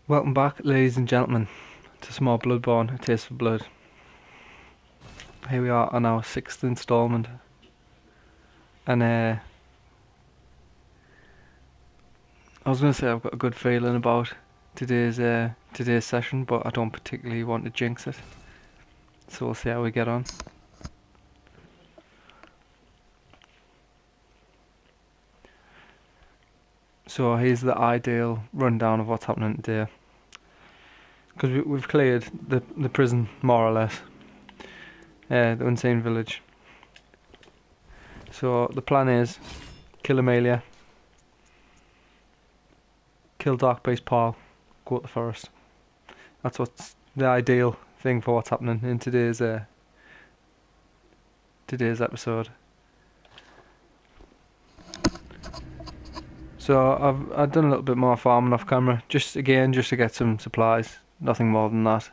Welcome back, ladies and gentlemen, to Small Bloodborne, A Taste for Blood. Here we are on our 6th instalment, and I was going to say I've got a good feeling about today's session, but I don't particularly want to jinx it, so we'll see how we get on. So here's the ideal rundown of what's happening today, because we've cleared the prison more or less, the Unseen Village. So the plan is kill Amelia, kill Darkbeast Paul, go to the forest. That's what's the ideal thing for what's happening in today's episode. So I've done a little bit more farming off camera, just to get some supplies, nothing more than that.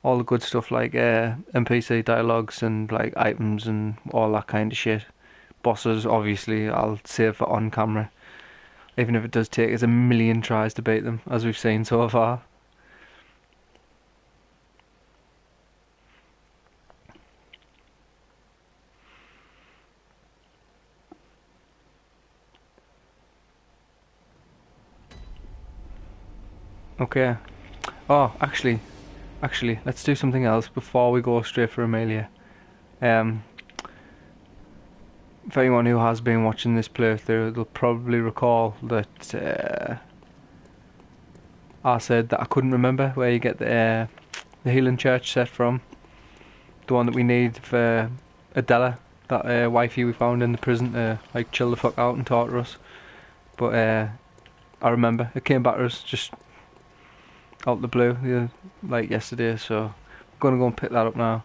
All the good stuff like NPC dialogues and like items and all that kind of shit. Bosses, obviously, I'll save for on camera, even if it does take us a million tries to beat them, as we've seen so far. Okay. Oh, actually, let's do something else before we go straight for Amelia. For anyone who has been watching this playthrough, they'll probably recall that I said that I couldn't remember where you get the healing church set from. The one that we need for Adela, that wifey we found in the prison to like chill the fuck out and torture us. But I remember, it came back to us just out the blue, like yesterday, so I'm gonna go and pick that up now.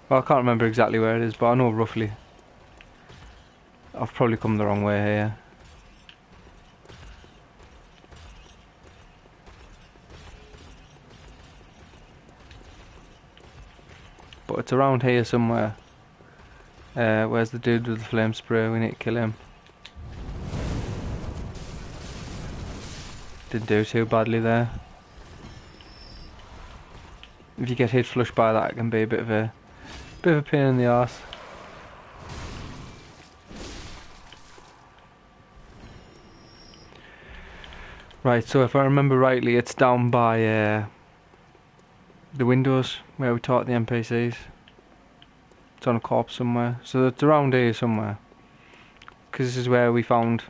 Well, I can't remember exactly where it is, but I know roughly. I've probably come the wrong way here. But it's around here somewhere. Where's the dude with the flame spray? We need to kill him. Didn't do too badly there. If you get hit flush by that, it can be a bit of a pain in the arse. Right, so if I remember rightly, it's down by the windows where we taught the NPCs. It's on a corpse somewhere, so it's around here somewhere. Because this is where we found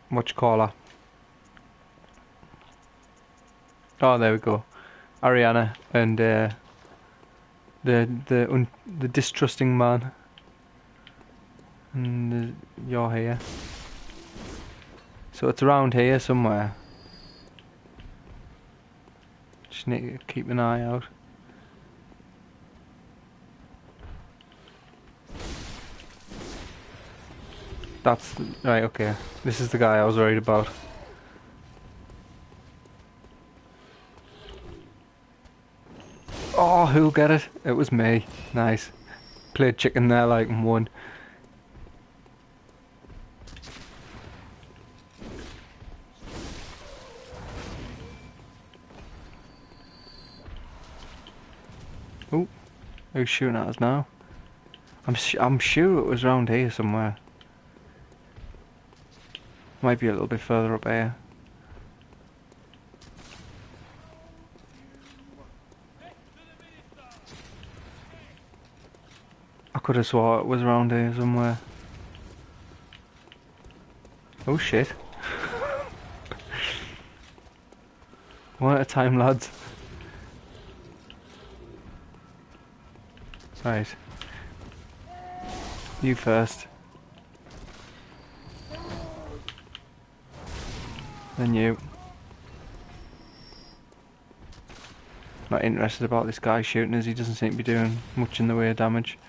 whatchamacallit. Oh, there we go. Ariana and the distrusting man. And you're here. So it's around here somewhere. Just need to keep an eye out. That's right, okay. This is the guy I was worried about. Oh, who'll get it? It was me. Nice. Played chicken there like and won. Oh, who's shooting at us now? I'm sure it was around here somewhere. Might be a little bit further up here. I could have swore it was around here somewhere. Oh shit. One at a time, lads. Right. You first. Then you. Not interested about this guy shooting us, he doesn't seem to be doing much in the way of damage.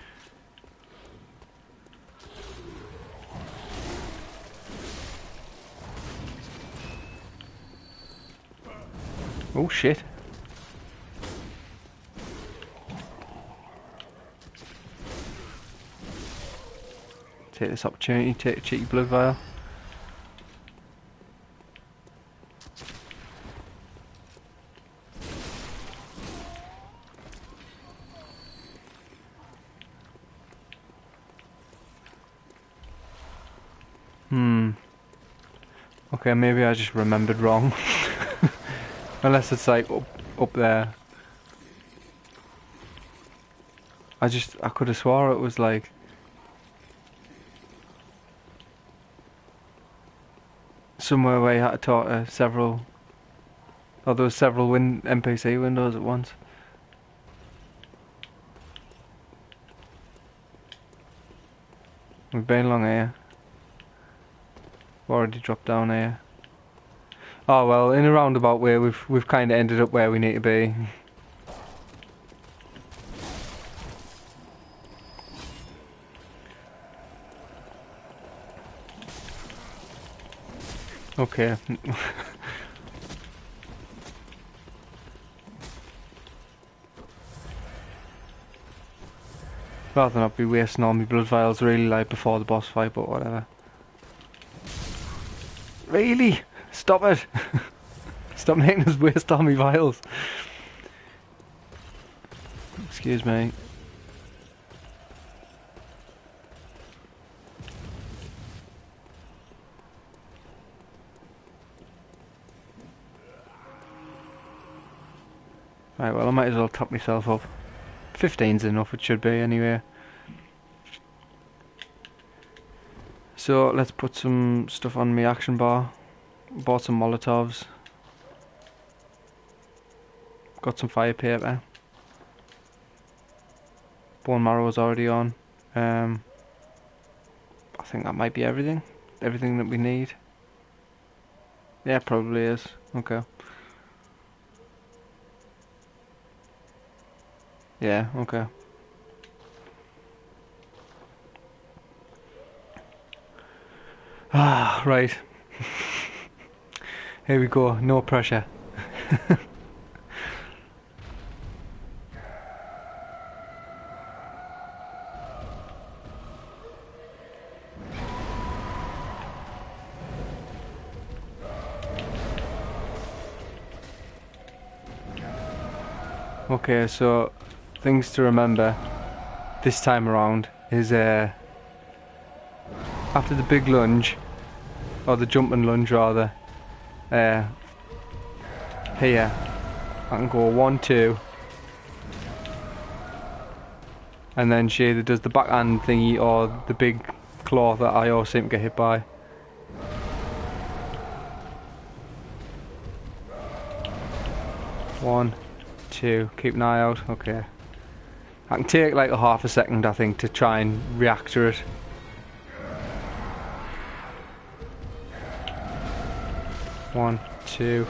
Oh shit. Take this opportunity, take a cheeky blood vial. Okay, maybe I just remembered wrong. Unless it's like up there. I could have swore it was like somewhere where you had to talk to several, or there was several NPC windows at once. We've been along here. We've already dropped down here. Oh well, in a roundabout way, we've kind of ended up where we need to be. Okay. Rather not be wasting all my blood vials really like before the boss fight, but whatever. Really? Stop it! Stop making us waste all my vials. Excuse me. Right, well I might as well top myself up. 15's enough, it should be anyway. So let's put some stuff on my action bar. Bought some Molotovs. Got some fire paper. Bone marrow is already on. I think that might be everything. Everything that we need. Yeah, probably is. Okay. Yeah, okay. Ah, right. Here we go, no pressure. Okay, so things to remember this time around is after the big lunge, or the jumping lunge rather, here I can go 1, 2, and then she either does the backhand thingy or the big claw that I always seem to get hit by. One, 2, keep an eye out. Okay, I can take like a half a second I think to try and react to it. One, 2.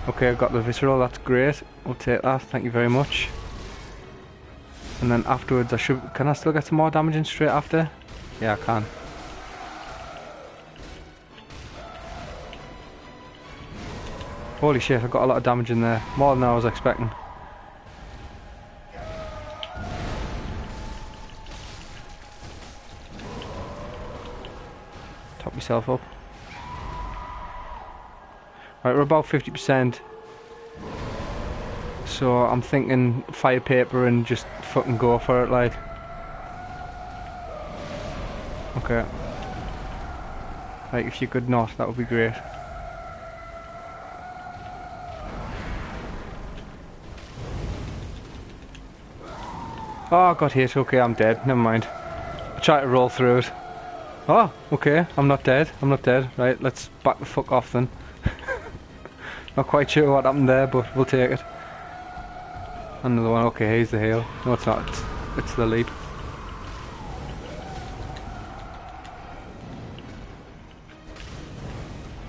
Okay, I've got the visceral, that's great. We'll take that, thank you very much. And then afterwards can I still get some more damage in straight after? Yeah, I can. Holy shit, I got a lot of damage in there. More than I was expecting. Top myself up. Right, we're about 50%. So I'm thinking fire paper and just fucking go for it, like. Okay. Like, if you could not, that would be great. Oh, I got hit. Okay, I'm dead. Never mind. I tried to roll through it. Oh, okay. I'm not dead. I'm not dead. Right, let's back the fuck off then. Not quite sure what happened there, but we'll take it. Another one. Okay, here's the heal. No, it's not. It's the leap.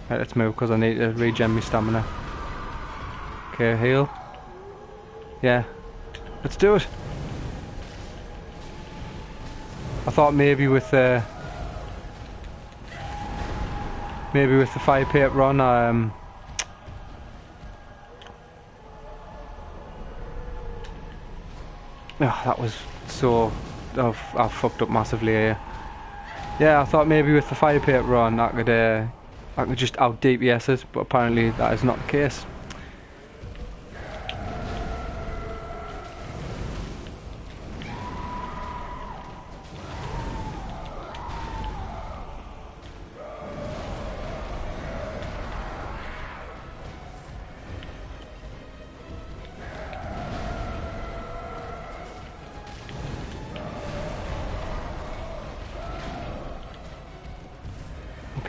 Right, let's move because I need to regen my stamina. Okay, heal. Yeah. Let's do it. I thought maybe with the fire paper on, oh, that was so... I've fucked up massively here. Yeah, I thought maybe with the fire paper on I could just out DPS it, but apparently that is not the case.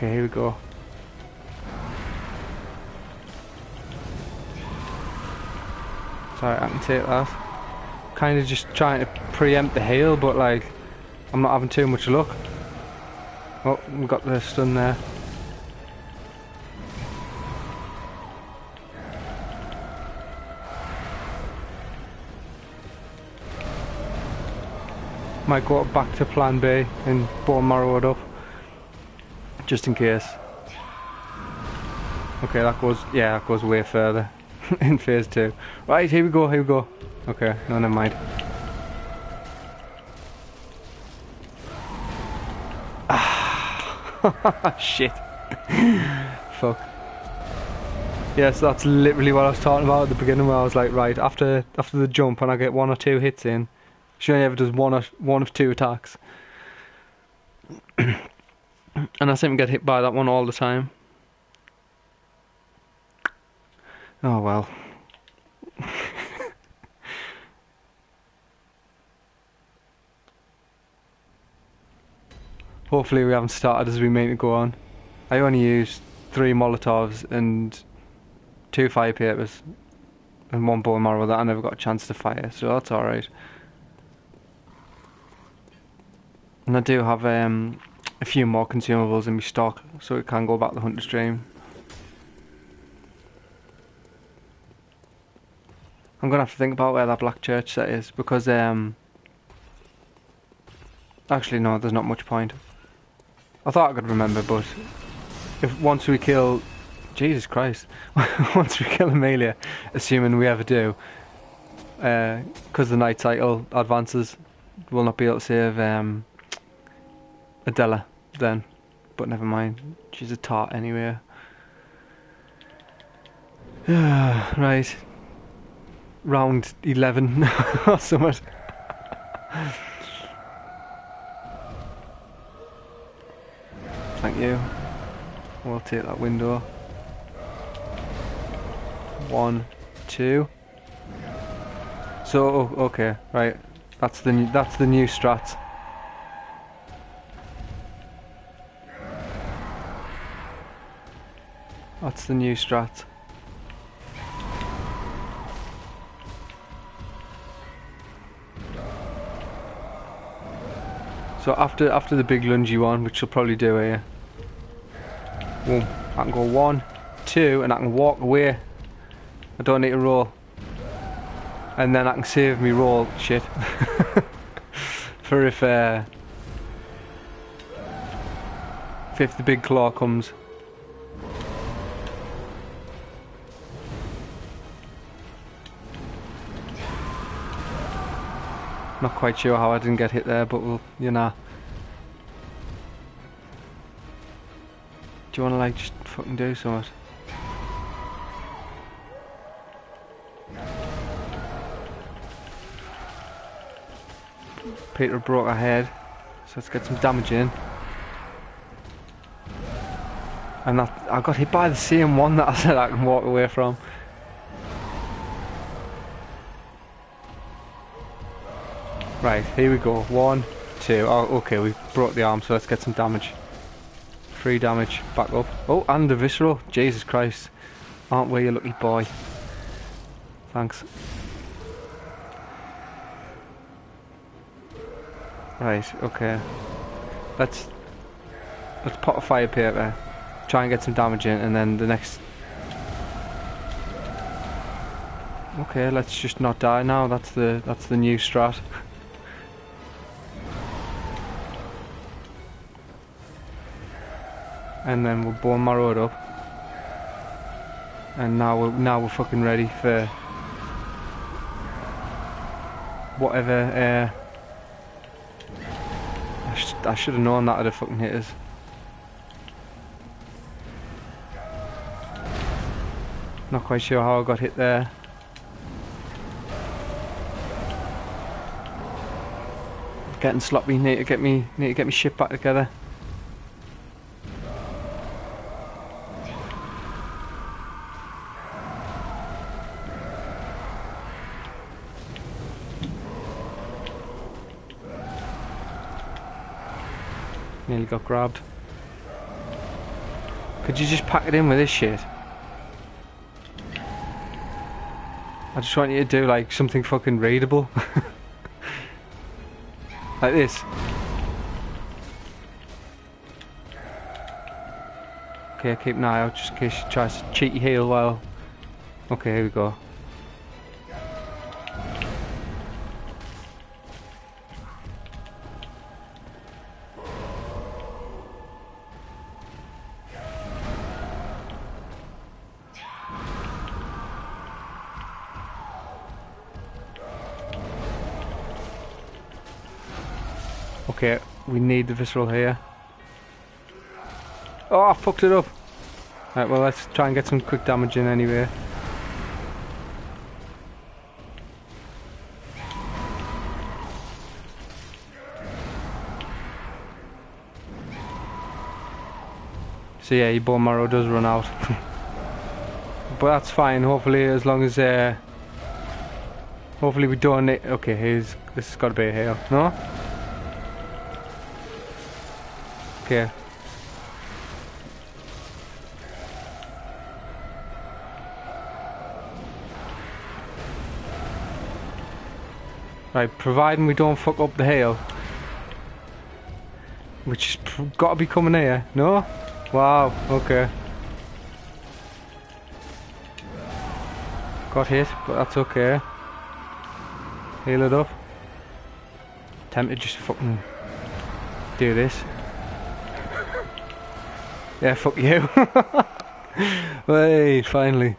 Okay, here we go. Sorry, I can take that. Kind of just trying to preempt the hail, but like, I'm not having too much luck. Oh, we got the stun there. Might go back to plan B and bone marrow it up, just in case. Okay, that goes, yeah, that goes way further in phase 2. Right, here we go, here we go. Okay, no, never mind. Ah, shit. Fuck. Yes, that's literally what I was talking about at the beginning, where I was like, right, after the jump, when I get 1 or 2 hits in, she only ever does one of 2 attacks. And I seem to get hit by that one all the time. Oh well. Hopefully we haven't started as we mean to go on. I only used 3 Molotovs and 2 fire papers and 1 bone marrow that I never got a chance to fire, so that's alright. And I do have a few more consumables in my stock, so it can go back to the hunter stream. I'm gonna have to think about where that black church set is, because actually no, there's not much point. I thought I could remember, but if once we kill, Jesus Christ, once we kill Amelia, assuming we ever do, because the night cycle advances, we'll not be able to save Adela then, but never mind, she's a tart anyway. Right, round 11 or something. Thank you. We'll take that window. 1, 2. So okay, right. That's the new strat. That's the new strat. So after the big lungy one, which she'll probably do here. Boom. I can go 1, 2, and I can walk away. I don't need to roll. And then I can save me roll shit. For if the big claw comes. Not quite sure how I didn't get hit there, but we'll, you know. Do you want to like just fucking do something? Peter broke her head, so let's get some damage in. And that, I got hit by the same one that I said I can walk away from. Right, here we go. 1, 2. Oh, okay, we broke the arm, so let's get some damage. 3 damage, back up. Oh, and the visceral. Jesus Christ. Aren't we, you lucky boy? Thanks. Right, okay. Let's pop a fire paper, try and get some damage in, and then the next... Okay, let's just not die now. That's the new strat. And then we'll bone marrow it up. And now we're fucking ready for whatever. I should have known that would have fucking hit us. Not quite sure how I got hit there. Getting sloppy. Need to get me shit back together. Nearly got grabbed. Could you just pack it in with this shit? I just want you to do like something fucking readable. Like this. Okay, keep an eye out just in case she tries to cheat your heal while... Okay, here we go. Okay, we need the visceral here. Oh, I fucked it up. Right, well, let's try and get some quick damage in anyway. So yeah, your bone marrow does run out. But that's fine, hopefully, as long as hopefully we don't need... Okay, this has got to be a hail. No? Okay. Right, providing we don't fuck up the hail. Which has got to be coming here, no? Wow, okay. Got hit, but that's okay. Heal it up. Tempted just to fucking do this. Yeah, fuck you. Wait, finally.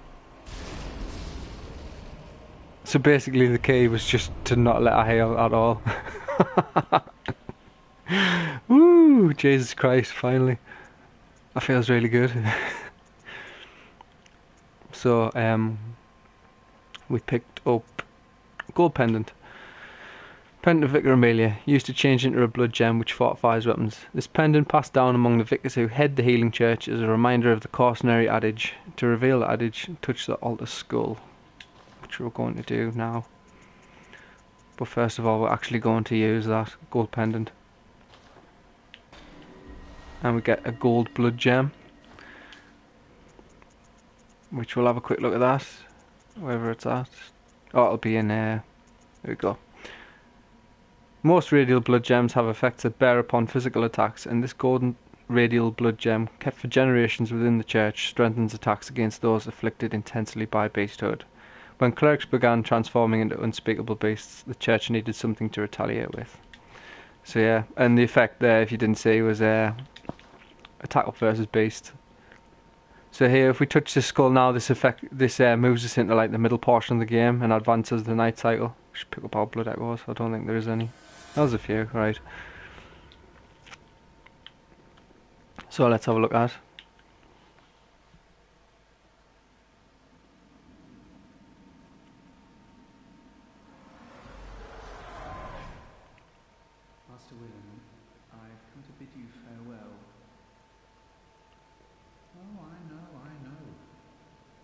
So basically the key was just to not let her hail at all. Woo! Jesus Christ, finally. That feels really good. So, we picked up gold pendant. Pendant of Vicar Amelia, used to change into a blood gem which fortifies weapons. This pendant passed down among the vicars who head the healing church as a reminder of the cautionary adage. To reveal the adage, touch the altar skull, which we're going to do now. But first of all, we're actually going to use that gold pendant. And we get a gold blood gem, which we'll have a quick look at that, wherever it's at. Oh, it'll be in there. There we go. Most radial blood gems have effects that bear upon physical attacks, and this golden radial blood gem, kept for generations within the church, strengthens attacks against those afflicted intensely by beasthood. When clerics began transforming into unspeakable beasts, the church needed something to retaliate with. So yeah, and the effect there, if you didn't see, was attack up versus beast. So here, if we touch the skull now, this moves us into like the middle portion of the game and advances the night cycle. We should pick up our blood echoes. I don't think there is any. There's a few, right. So let's have a look at. Master William, I've come to bid you farewell. Oh, I know.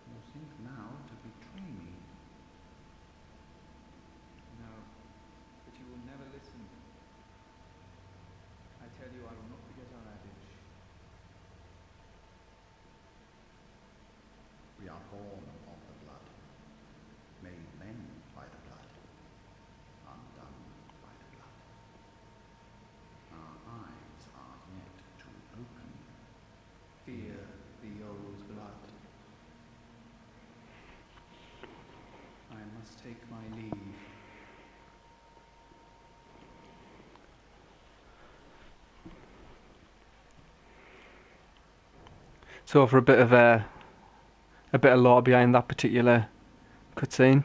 You think now to betray me. No, but you will never listen. I tell you, I will not forget our adage. We are born of the blood, made men by the blood, undone by the blood. Our eyes are yet to open. Fear the old blood. I must take my leave. So for a bit of lore behind that particular cutscene,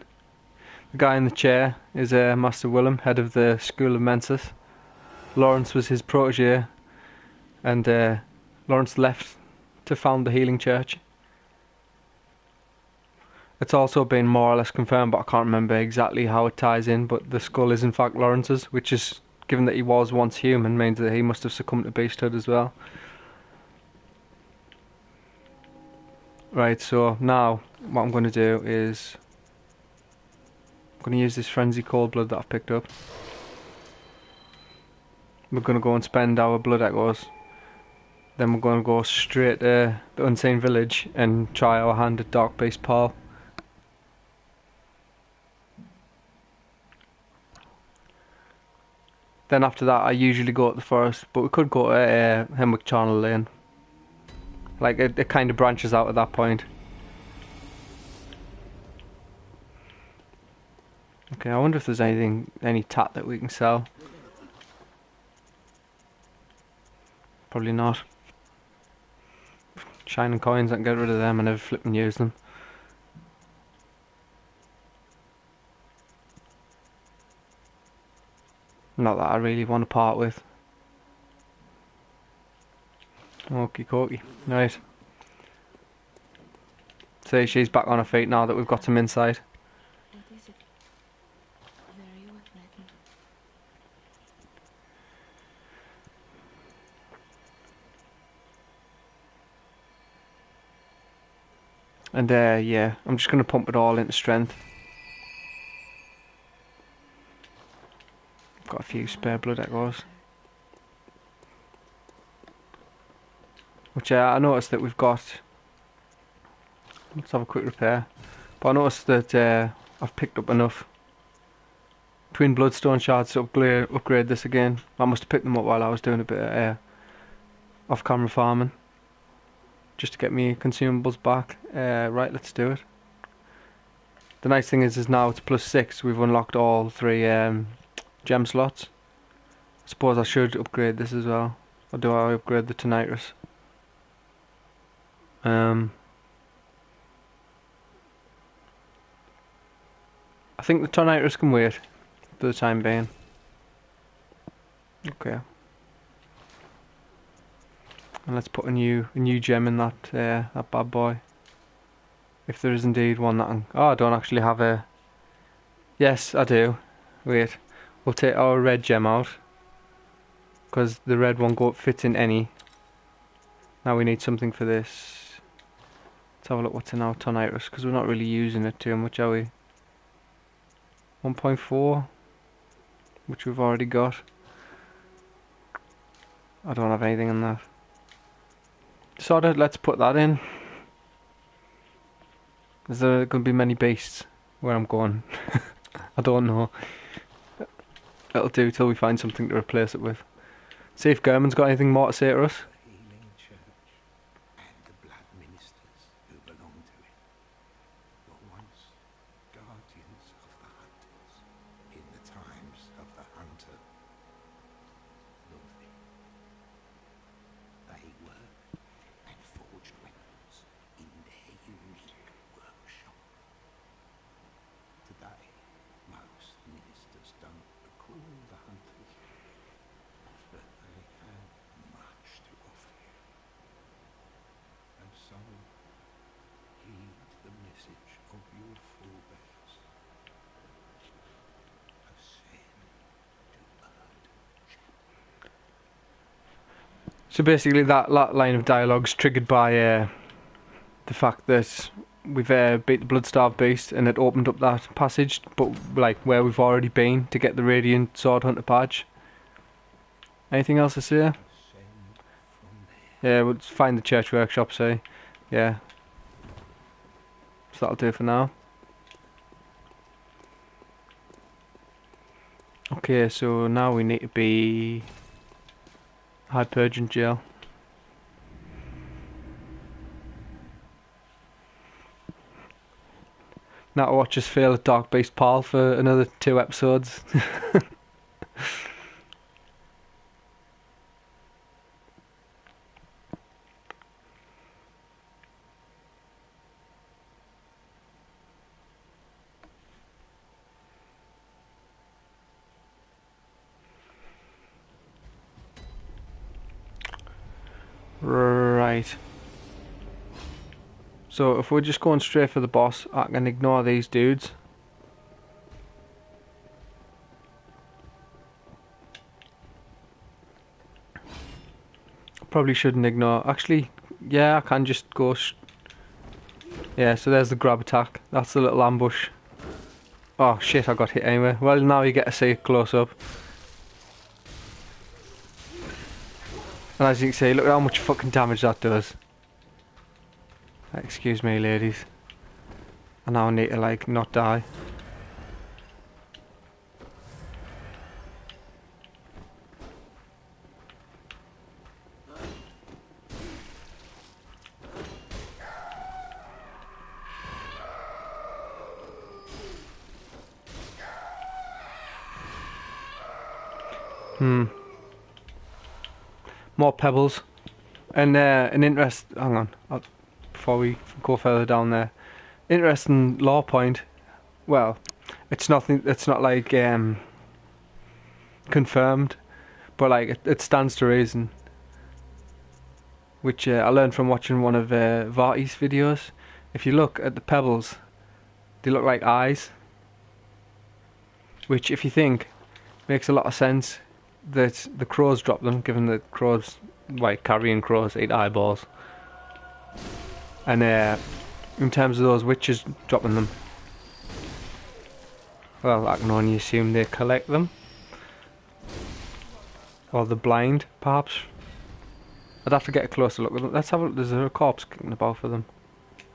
the guy in the chair is Master Willem, head of the School of Mensis. Lawrence was his protege, and Lawrence left to found the Healing Church. It's also been more or less confirmed, but I can't remember exactly how it ties in, but the skull is in fact Lawrence's, which is, given that he was once human, means that he must have succumbed to beasthood as well. Right, so now what I'm going to do is I'm going to use this frenzy cold blood that I've picked up. We're going to go and spend our blood echoes Then we're going to go straight to the Unseen Village and try our hand at Dark Beast Paul. Then after that I usually go to the forest, but we could go to Hemwick Charnel Lane. Like it kind of branches out at that point. Okay, I wonder if there's any tat that we can sell. Probably not. Shining coins, I can get rid of them and never flip and use them. Not that I really want to part with. Okie dokie, right. See, she's back on her feet now that we've got some insight. What is it? Very well written. And yeah, I'm just going to pump it all into strength. Got a few spare blood echoes. Which I noticed that we've got. Let's have a quick repair. But I noticed that I've picked up enough twin bloodstone shards to upgrade this again. I must have picked them up while I was doing a bit of off-camera farming, just to get me consumables back. Right, let's do it. The nice thing is now it's +6. We've unlocked all 3 gem slots. I suppose I should upgrade this as well. Or do I upgrade the Tonitrus? I think the Tonitrus can wait for the time being. Okay. And let's put a new gem in that that bad boy. If there is indeed one that I don't actually have a. Yes, I do. Wait. We'll take our red gem out, because the red one fits in any. Now we need something for this. Let's have a look what's in our Tonitrus, because we're not really using it too much, are we? 1.4, which we've already got. I don't have anything in that. Sorted, let's put that in. Is there going to be many beasts where I'm going? I don't know. It'll do till we find something to replace it with. See if German's got anything more to say to us. The healing church and the blood ministers who belong to it were once guardians of the hunters in the times of the hunter Lothy. They worked and forged weapons in their unique workshop. Today, most ministers don't recall the hunters, but they have much to offer you. And so, heed the message of your forebears. Ascend to Blood. So basically that line of dialogue's triggered by the fact that we've beat the Bloodstarved Beast and it opened up that passage, but like where we've already been to get the Radiant Sword Hunter badge. Anything else to say? Ascend from there. Yeah, we'll find the church workshop, say. Yeah. So that'll do for now. Okay, so now we need to be Hypergent Jail. Now to watch us fail at Dark Beast Paul for another 2 episodes. Right. So if we're just going straight for the boss, I can ignore these dudes. Probably shouldn't ignore. Actually, yeah, I can just go. Yeah, so there's the grab attack. That's the little ambush. Oh shit, I got hit anyway. Well, now you get to see it close up. And as you can see, look at how much fucking damage that does. Excuse me, ladies. I now need to, like, not die. More pebbles. And an interest... Hang on. Before we go further down there. Interesting lore point. Well, it's nothing... It's not like... confirmed. But like, it stands to reason. Which I learned from watching one of Varty's videos. If you look at the pebbles, they look like eyes. Which, if you think, makes a lot of sense. That the crows drop them, given that crows, like carrion crows, eat eyeballs. And in terms of those witches dropping them, well, I can only assume they collect them. Or the blind, perhaps. I'd have to get a closer look at them. Let's have a look. There's a corpse kicking about for them.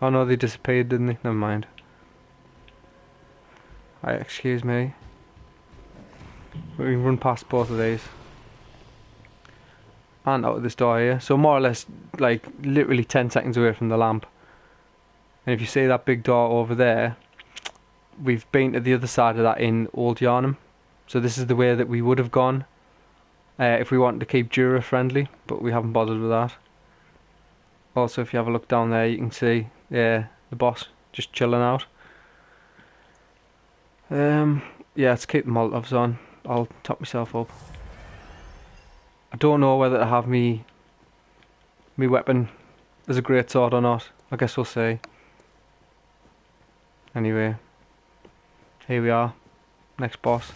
Oh no, they disappeared, didn't they? Never mind. Right, excuse me. We can run past both of these. And out of this door here. So more or less, like, literally 10 seconds away from the lamp. And if you see that big door over there, we've been to the other side of that in Old Yarnham. So this is the way that we would have gone. If we wanted to keep Jura friendly, but we haven't bothered with that. Also, if you have a look down there, you can see the boss just chilling out. Yeah, let's keep the Molotovs on. I'll top myself up. I don't know whether to have me weapon as a greatsword or not. I guess we'll see. Anyway, here we are. Next boss. I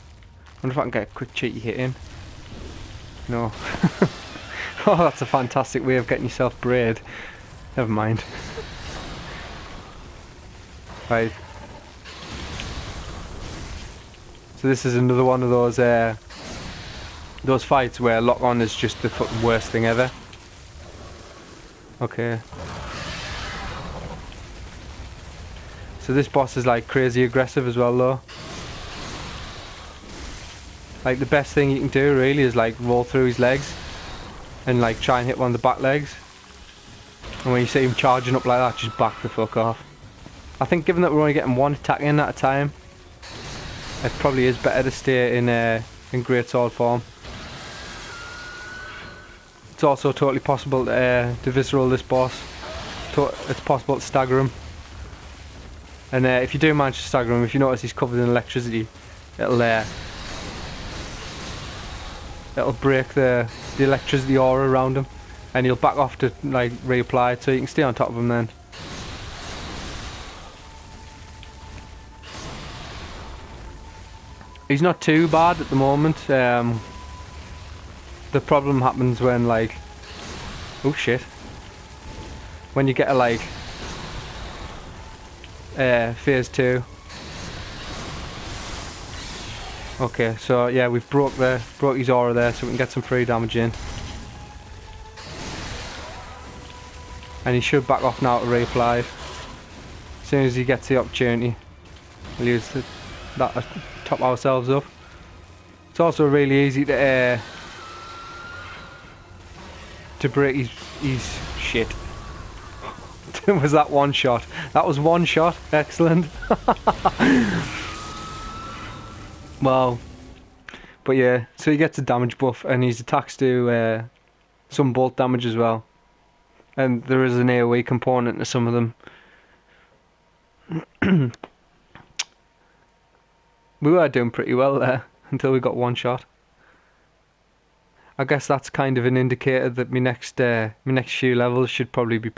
wonder if I can get a quick cheeky hit in. No. Oh, that's a fantastic way of getting yourself braid. Never mind. Right. So this is another one of those fights where lock on is just the fucking worst thing ever. Okay. So this boss is like crazy aggressive as well though. Like the best thing you can do really is like roll through his legs and like try and hit one of the back legs. And when you see him charging up like that, just back the fuck off. I think given that we're only getting one attack in at a time, it probably is better to stay in greatsword form. It's also totally possible to visceral this boss. It's possible to stagger him. And if you do manage to stagger him, if you notice he's covered in electricity, it'll break the electricity aura around him, and he'll back off to like reapply it, so you can stay on top of him then. He's not too bad at the moment. The problem happens when like, oh shit, when you get a like phase 2. Okay, so yeah, we've broke his aura there, so we can get some free damage in. And he should back off now to reapply it. As soon as he gets the opportunity, we'll use that to top ourselves up. It's also really easy to break his shit. Was that one shot? That was one shot. Excellent. Well, but yeah, so he gets a damage buff, and his attacks do some bolt damage as well. And there is an AoE component to some of them. We were doing pretty well there until we got one shot. I guess that's kind of an indicator that my next few levels should probably be.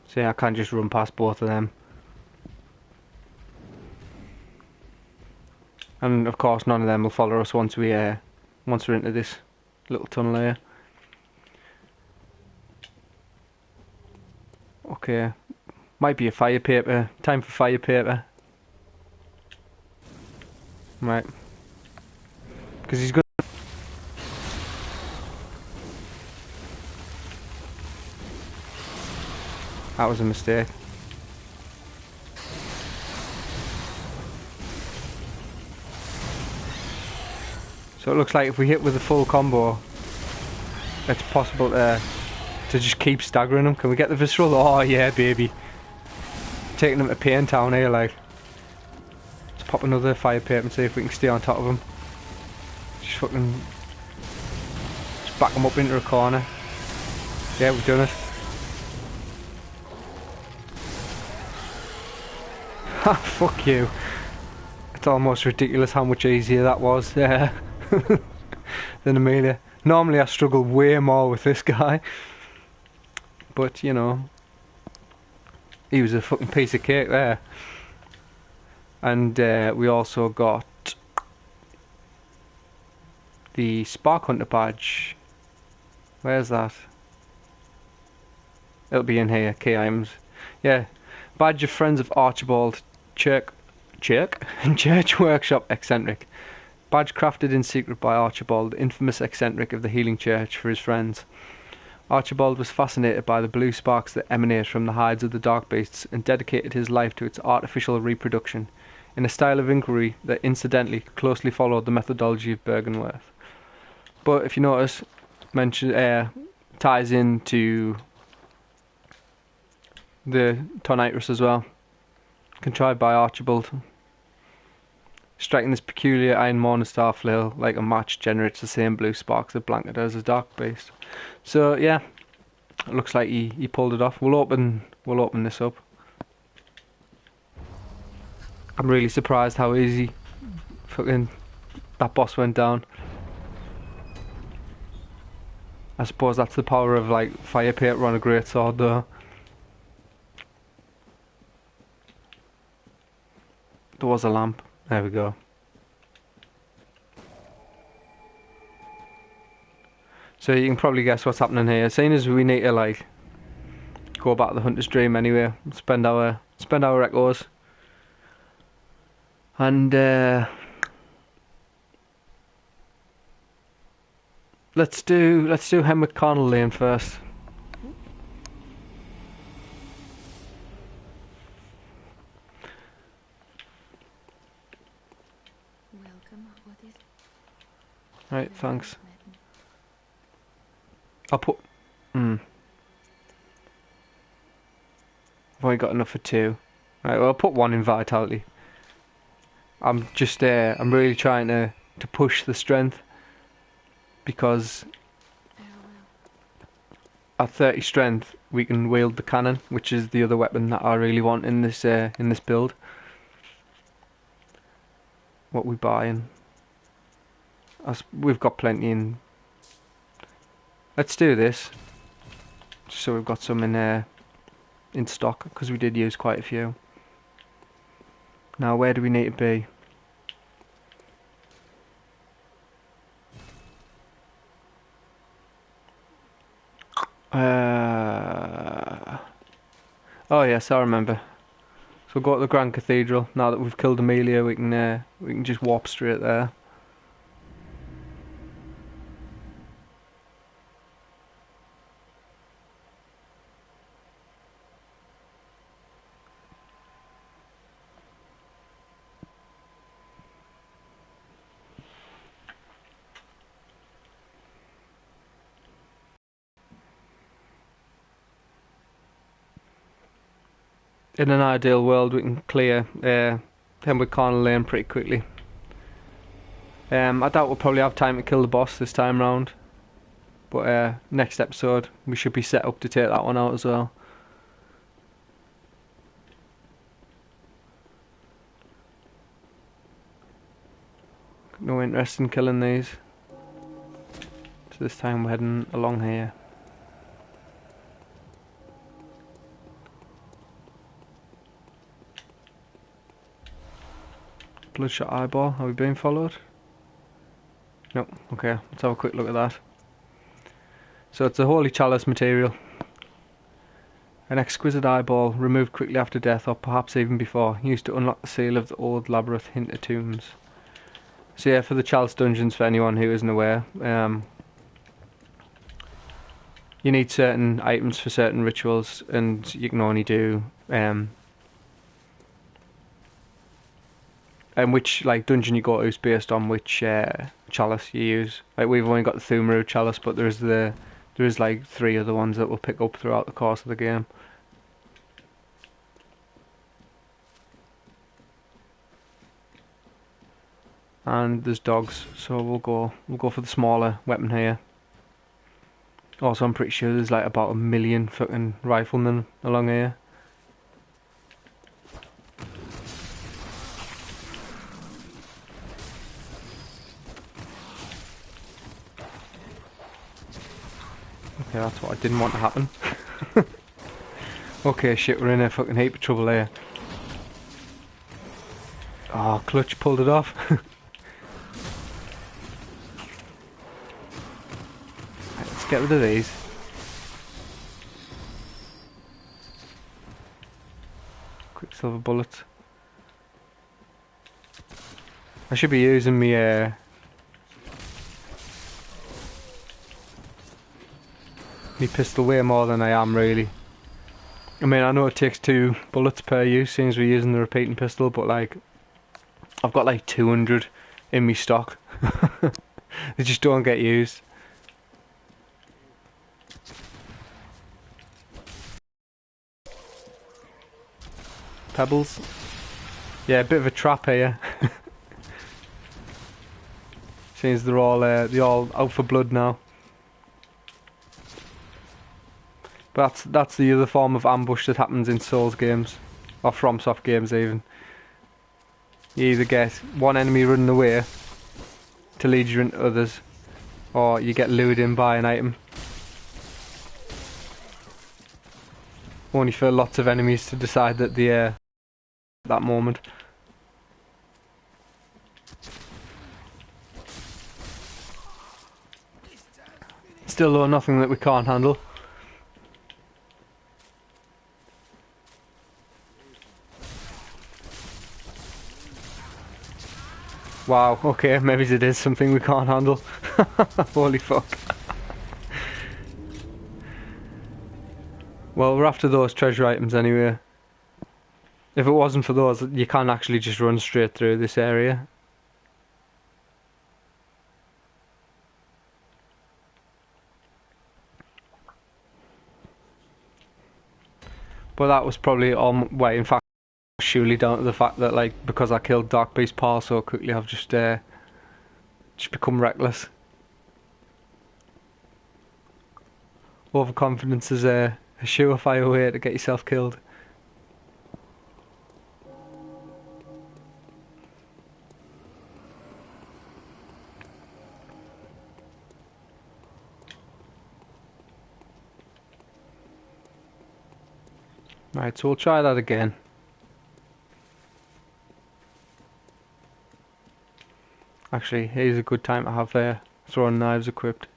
So yeah, I can't just run past both of them. And of course none of them will follow us once we're into this Little tunnel here. Okay. Might be a fire paper. Time for fire paper. Right. Because he's good. That was a mistake. So it looks like if we hit with a full combo, it's possible to just keep staggering them. Can we get the visceral? Oh yeah, baby. Taking them to Pain Town here, like. Let's pop another fire paper and see if we can stay on top of them. Just fucking... Just back them up into a corner. Yeah, we've done it. Ha, fuck you. It's almost ridiculous how much easier that was than Amelia. Normally I struggle way more with this guy. But, you know, he was a fucking piece of cake there. And we also got the Spark Hunter badge. Where's that? It'll be in here, key items. Yeah, badge of Friends of Archibald, Church Workshop Eccentric. Badge crafted in secret by Archibald, the infamous eccentric of the Healing Church, for his friends. Archibald was fascinated by the blue sparks that emanate from the hides of the dark beasts and dedicated his life to its artificial reproduction, in a style of inquiry that incidentally closely followed the methodology of Bergenworth. But if you notice, ties into the Tornitrus as well, contrived by Archibald. Striking this peculiar iron morningstar flail like a match generates the same blue sparks that blanket as a dark beast. So yeah, it looks like he pulled it off. We'll open this up. I'm really surprised how easy fucking that boss went down. I suppose that's the power of like fire paper on a great sword though. There was a lamp. There we go. So you can probably guess what's happening here. Seeing as we need to like go back to the Hunter's Dream anyway, spend our echoes, and let's do Hemwick Carnal Lane first. Welcome. What is Right, thanks. I'll put... I've only got enough for 2. Right, well I'll put 1 in Vitality. I'm just I'm really trying to push the strength, because at 30 strength we can wield the cannon, which is the other weapon that I really want in this build. What we buying? We've got plenty in. Let's do this, just so we've got some in stock, because we did use quite a few. Now where do we need to be? Oh yes, I remember. So we'll go to the Grand Cathedral. Now that we've killed Amelia, we can just warp straight there. In an ideal world, we can clear Hemwick Carnal Lane pretty quickly. I doubt we'll probably have time to kill the boss this time round, but next episode we should be set up to take that one out as well. No interest in killing these, so this time we're heading along here. Bloodshot eyeball, are we being followed? No, okay, let's have a quick look at that. So it's a holy chalice material. An exquisite eyeball, removed quickly after death, or perhaps even before, used to unlock the seal of the old labyrinth hinter tombs. So yeah, for the chalice dungeons, for anyone who isn't aware, you need certain items for certain rituals, and you can only do and which like dungeon you go to is based on which chalice you use. Like we've only got the Thumaru chalice, but there is like 3 other ones that we'll pick up throughout the course of the game. And there's dogs, so we'll go for the smaller weapon here. Also, I'm pretty sure there's like about 1 million fucking riflemen along here. Okay, that's what I didn't want to happen. Okay, shit, we're in a fucking heap of trouble here. Oh, Clutch pulled it off. Right, let's get rid of these. Quicksilver bullets. I should be using me pistol way more than I am, really. I mean, I know it takes 2 bullets per use, seeing as we're using the repeating pistol, but like, I've got like 200 in me stock. They just don't get used. Pebbles. Yeah, a bit of a trap here. Seems they're all out for blood now. But that's the other form of ambush that happens in Souls games, or FromSoft games even. You either get one enemy running away to lead you into others, or you get lured in by an item. Only for lots of enemies to decide that that moment. Still though, nothing that we can't handle. Wow, okay, maybe it is something we can't handle. Holy fuck. Well, we're after those treasure items anyway. If it wasn't for those, you can't actually just run straight through this area. But that was probably all, well, in fact, surely down to the fact that, like, because I killed Dark Beast Paul so quickly, I've just become reckless. Overconfidence is a surefire way to get yourself killed. Right, so we'll try that again. Actually, here's a good time to have throwing knives equipped.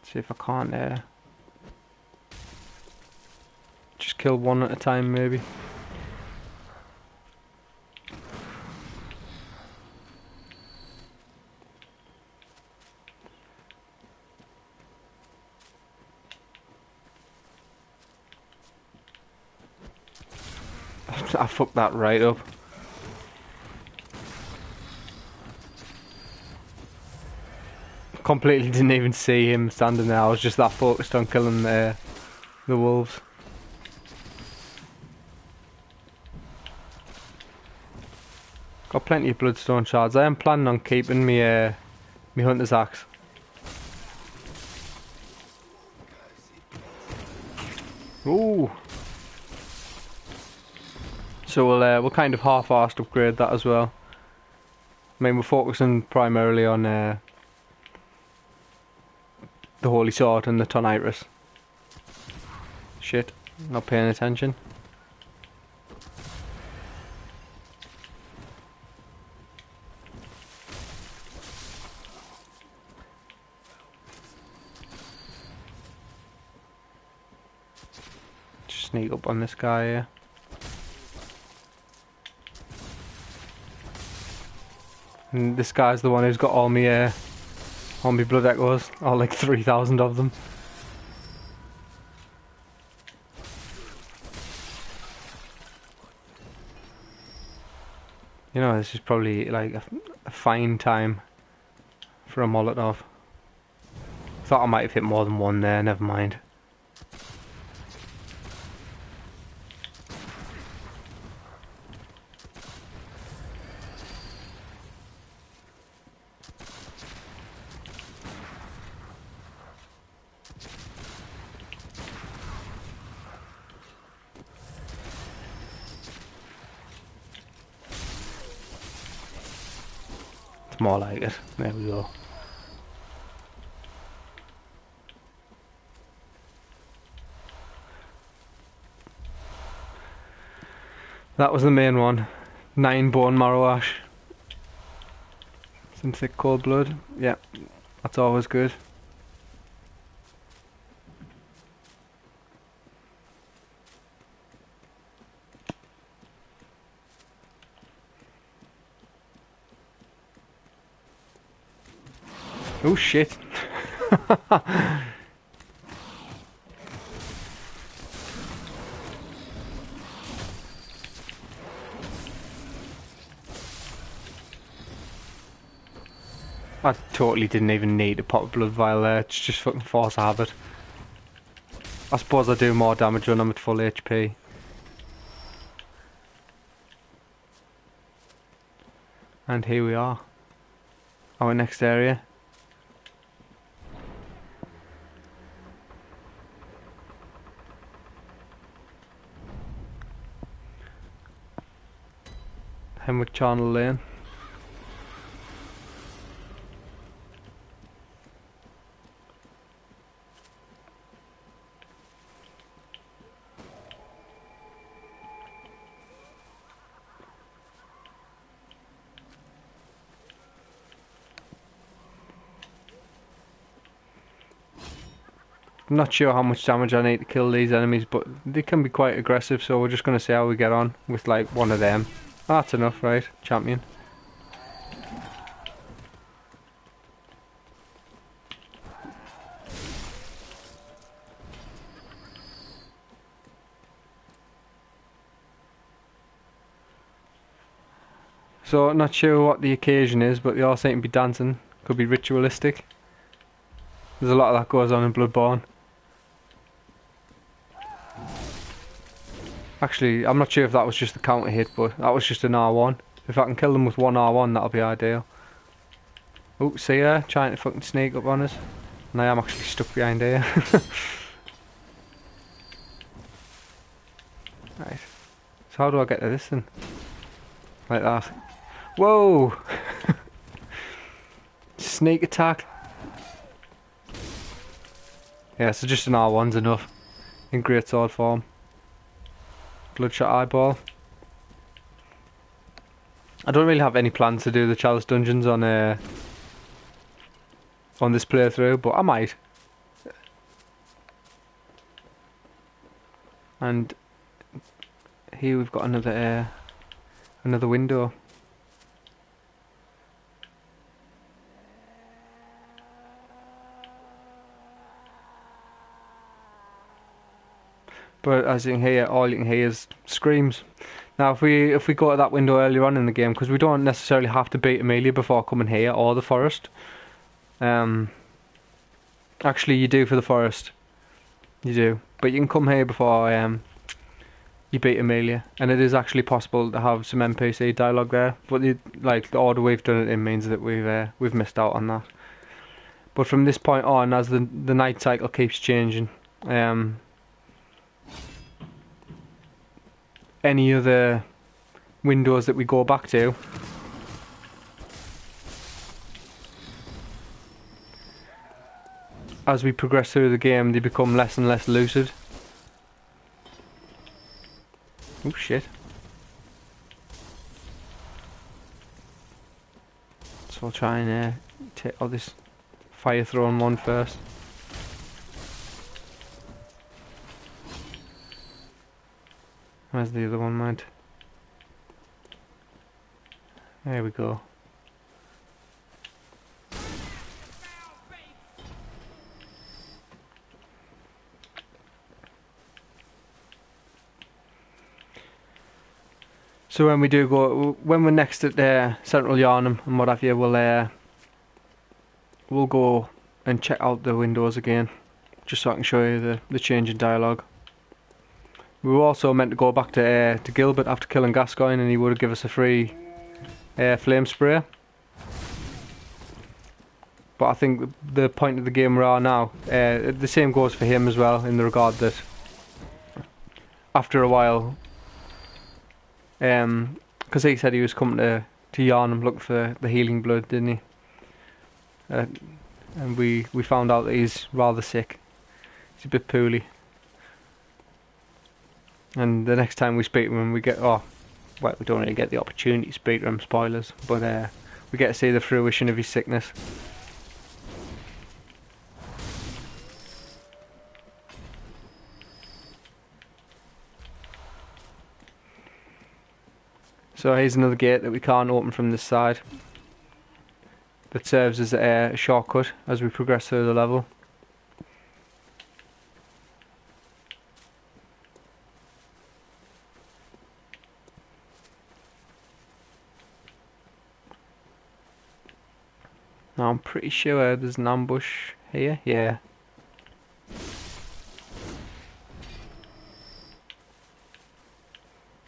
See if I can't just kill one at a time, maybe. I fucked that right up. Completely didn't even see him standing there. I was just that focused on killing the wolves. Got plenty of bloodstone shards. I am planning on keeping me hunter's axe. Ooh. So we'll kind of half-arsed upgrade that as well. I mean, we're focusing primarily on the Holy Sword and the Tonitrus. Shit, not paying attention. up on this guy here. And this guy's the one who's got all my blood echoes, all like 3,000 of them. You know, this is probably like a fine time for a Molotov. Thought I might have hit more than one there, never mind. It's more like it. There we go. That was the main one. 9 bone marrow ash. Some thick cold blood. Yeah, that's always good. Oh shit. I totally didn't even need to pop a blood vial there, it's just fucking force habit. I suppose I do more damage when I'm at full HP. And here we are. Our next area. Hemwick Charnel Lane. I'm not sure how much damage I need to kill these enemies, but they can be quite aggressive, so we're just going to see how we get on with like one of them. Oh, that's enough, right? Champion. So, not sure what the occasion is, but they all seem to be dancing. Could be ritualistic. There's a lot of that goes on in Bloodborne. Actually, I'm not sure if that was just a counter hit, but that was just an R1. If I can kill them with one R1, that'll be ideal. Oh, see her trying to fucking sneak up on us. And I am actually stuck behind here. Right. So how do I get to this then? Like that. Whoa! Sneak attack. Yeah, so just an R1's enough. In great sword form. Bloodshot eyeball. I don't really have any plans to do the chalice dungeons on this playthrough, but I might. And here we've got another window. But as you can hear, all you can hear is screams. Now, if we go to that window earlier on in the game, because we don't necessarily have to beat Amelia before coming here or the forest. Actually, you do for the forest. You do, but you can come here before you beat Amelia, and it is actually possible to have some NPC dialogue there. But like the order we've done it in means that we've missed out on that. But from this point on, as the night cycle keeps changing, any other windows that we go back to as we progress through the game, they become less and less lucid. Oh shit. So I'll try and take all this fire thrown one first. Where's the other one, mind? There we go. So when we do go, when we're next at Central Yarnham and what have you, we'll go and check out the windows again, just so I can show you the change in dialogue. We were also meant to go back to Gilbert after killing Gascoigne, and he would have given us a free flame sprayer. But I think the point of the game we are now, the same goes for him as well, in the regard that after a while, because he said he was coming to Yarnham looking for the healing blood, didn't he? And we found out that he's rather sick. He's a bit poorly. And the next time we speak to him, we don't really get the opportunity to speak to him, spoilers, but we get to see the fruition of his sickness. So here's another gate that we can't open from this side, that serves as a shortcut as we progress through the level. Now I'm pretty sure there's an ambush here, yeah.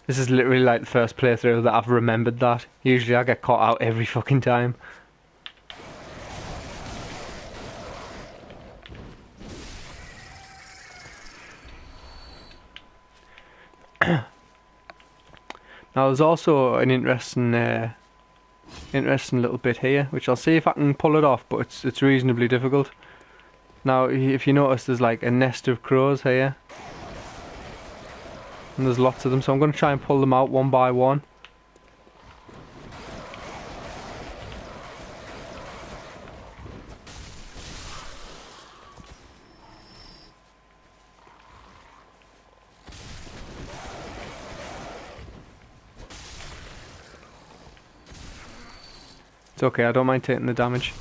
This is literally like the first playthrough that I've remembered that. Usually I get caught out every fucking time. Now there's also an interesting little bit here, which I'll see if I can pull it off, but it's reasonably difficult. Now if you notice, there's like a nest of crows here, and there's lots of them, so I'm going to try and pull them out one by one. It's okay, I don't mind taking the damage.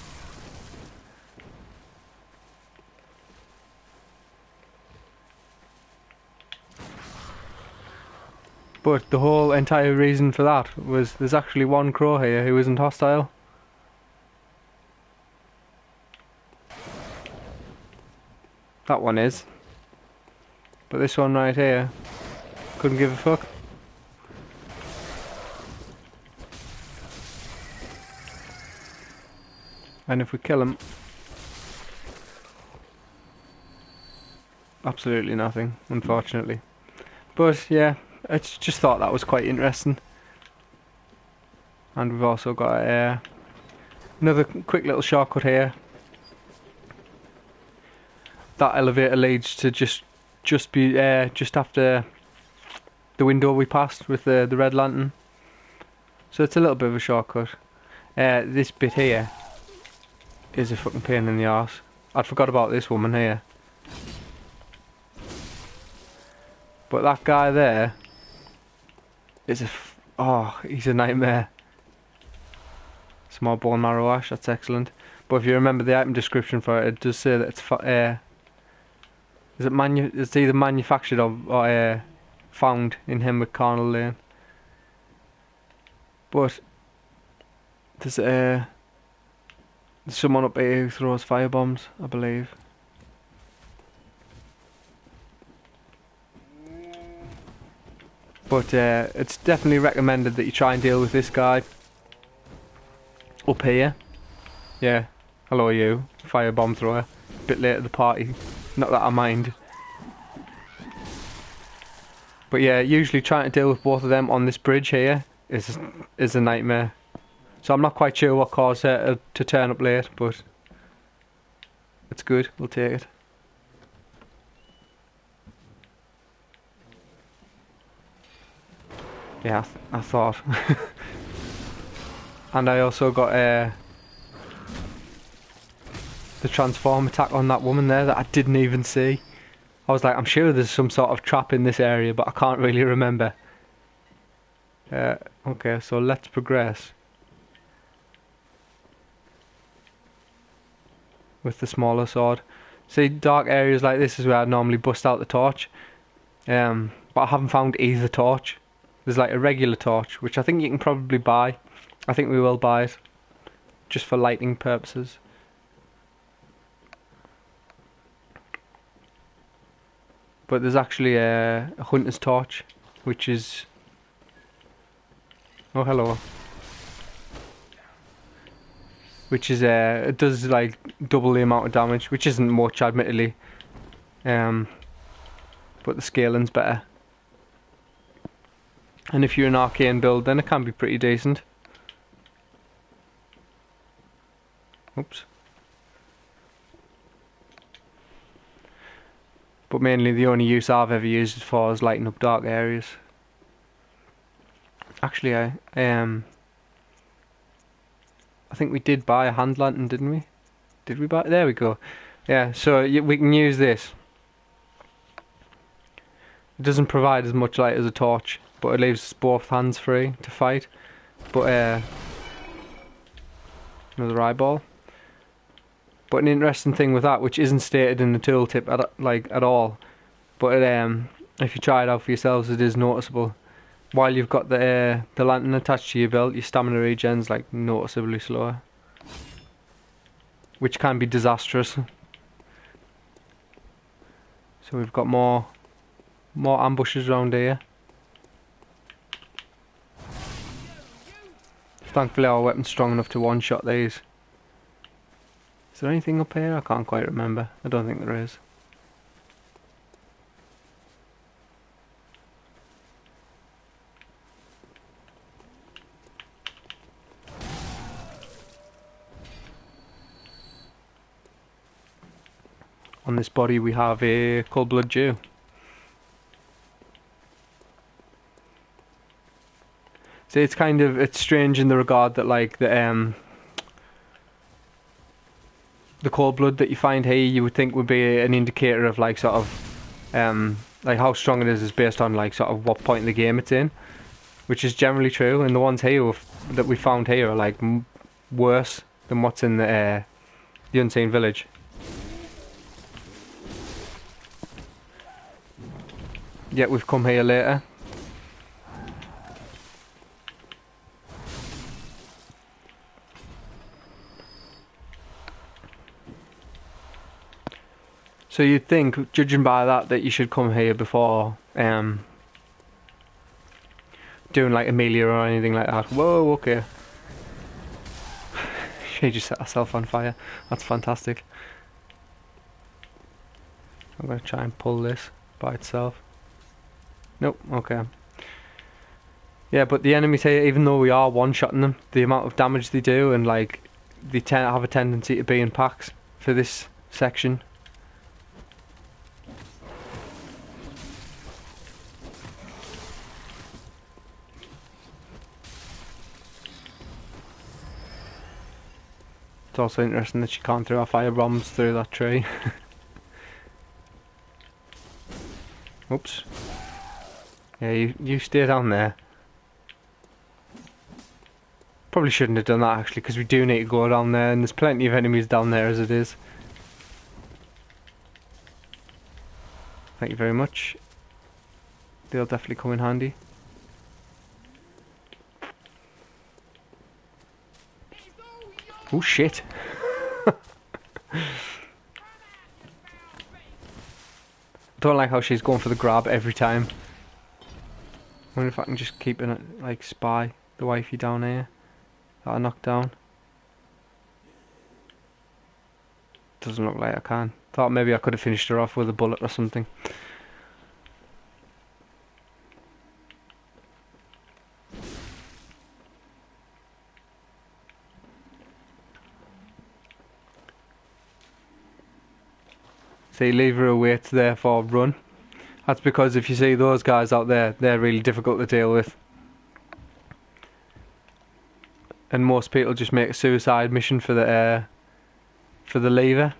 But the whole entire reason for that was there's actually one crow here who isn't hostile. That one is. But this one right here couldn't give a fuck. And if we kill him, absolutely nothing, unfortunately. But yeah, I just thought that was quite interesting. And we've also got another quick little shortcut here. That elevator leads to just after the window we passed with the red lantern. So it's a little bit of a shortcut. This bit here is a fucking pain in the arse. I'd forgot about this woman here. But that guy there is he's a nightmare. Small bone marrow ash, that's excellent. But if you remember the item description for it, it does say that it's either manufactured or found in Hemwick Carnal Lane. But there's someone up here who throws firebombs, I believe. But it's definitely recommended that you try and deal with this guy up here. Yeah, hello you, firebomb thrower. Bit late at the party, not that I mind. But yeah, usually trying to deal with both of them on this bridge here is a nightmare. So I'm not quite sure what caused her to turn up late, but it's good, we'll take it. Yeah, I thought. And I also got the transform attack on that woman there that I didn't even see. I was like, I'm sure there's some sort of trap in this area, but I can't really remember. Okay, so let's progress with the smaller sword. See, dark areas like this is where I'd normally bust out the torch. But I haven't found either torch. There's like a regular torch, which I think you can probably buy. I think we will buy it, just for lighting purposes. But there's actually a hunter's torch, which is... Oh, hello. Which is, it does like double the amount of damage, which isn't much, admittedly. But the scaling's better. And if you're an arcane build, then it can be pretty decent. Oops. But mainly the only use I've ever used it for is lighting up dark areas. Actually, I think we did buy a hand lantern, didn't we? Did we buy? There we go. Yeah, so we can use this. It doesn't provide as much light as a torch, but it leaves both hands free to fight. But another eyeball. But an interesting thing with that, which isn't stated in the tooltip at all, but if you try it out for yourselves, it is noticeable. While you've got the lantern attached to your belt, your stamina regen's like noticeably slower, which can be disastrous. So we've got more ambushes around here. Thankfully our weapon's strong enough to one-shot these. Is there anything up here? I can't quite remember. I don't think there is. On this body we have a cold blood Jew. So it's strange in the regard that like the cold blood that you find here, you would think would be an indicator of like sort of like how strong it is based on like sort of what point in the game it's in, which is generally true. And the ones here that we found here are like worse than what's in the Unseen Village. Yet we've come here later. So you'd think, judging by that you should come here before doing like Amelia or anything like that. Whoa, okay. She just set herself on fire. That's fantastic. I'm going to try and pull this by itself. Nope, okay. Yeah, but the enemies here, even though we are one-shotting them, the amount of damage they do, and like they have a tendency to be in packs for this section. It's also interesting that she can't throw fire bombs through that tree. Oops. Yeah, you stay down there. Probably shouldn't have done that actually, because we do need to go down there, and there's plenty of enemies down there as it is. Thank you very much. They'll definitely come in handy. Oh shit. Don't like how she's going for the grab every time. I wonder if I can just keep it like spy the wifey down here that I knocked down. Doesn't look like I can. Thought maybe I could have finished her off with a bullet or something. See, lever awaits there for run. That's because if you see those guys out there, they're really difficult to deal with. And most people just make a suicide mission for the lever.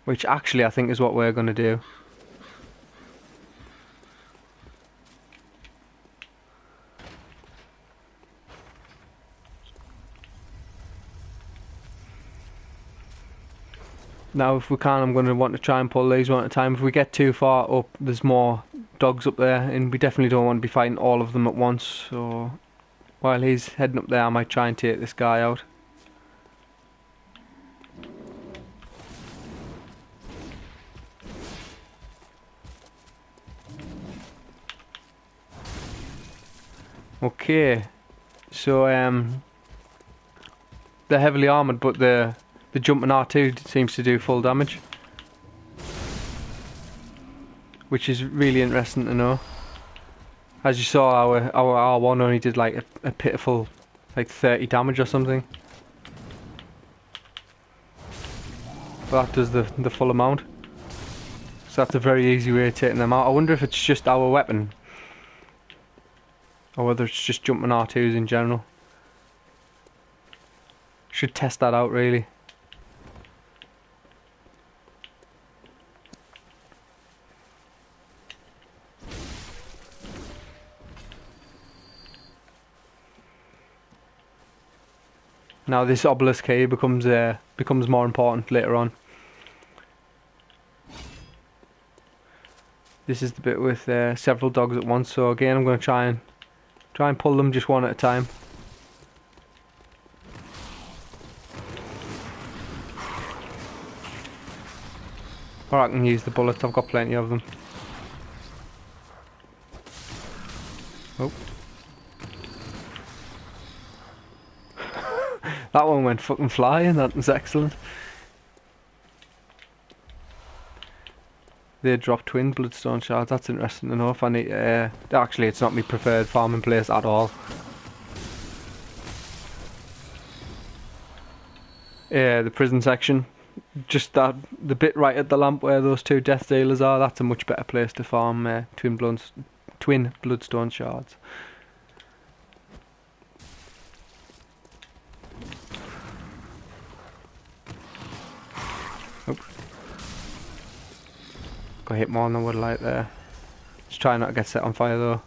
which actually I think is what we're going to do. Now if we can, I'm going to want to try and pull these one at a time. If we get too far up, there's more dogs up there, and we definitely don't want to be fighting all of them at once. So while he's heading up there, I might try and take this guy out. Okay, so they're heavily armoured, but the jumping R2 seems to do full damage, which is really interesting to know. As you saw, our R1 only did like a pitiful like 30 damage or something, but that does the full amount. So that's a very easy way of taking them out. I wonder if it's just our weapon, or whether it's just jumping R2s in general. Should test that out really. Now this obelisk here becomes more important later on. This is the bit with several dogs at once. So again, I'm going to try and pull them just one at a time. Or I can use the bullets. I've got plenty of them. Oh. That one went fucking flying. That was excellent. They drop twin bloodstone shards. That's interesting to know. If I need, actually, it's not my preferred farming place at all. Yeah, the prison section. Just the bit right at the lamp where those two death dealers are. That's a much better place to farm twin bloodstone shards. Oh. Got hit more than I would like there. Just try not to get set on fire though.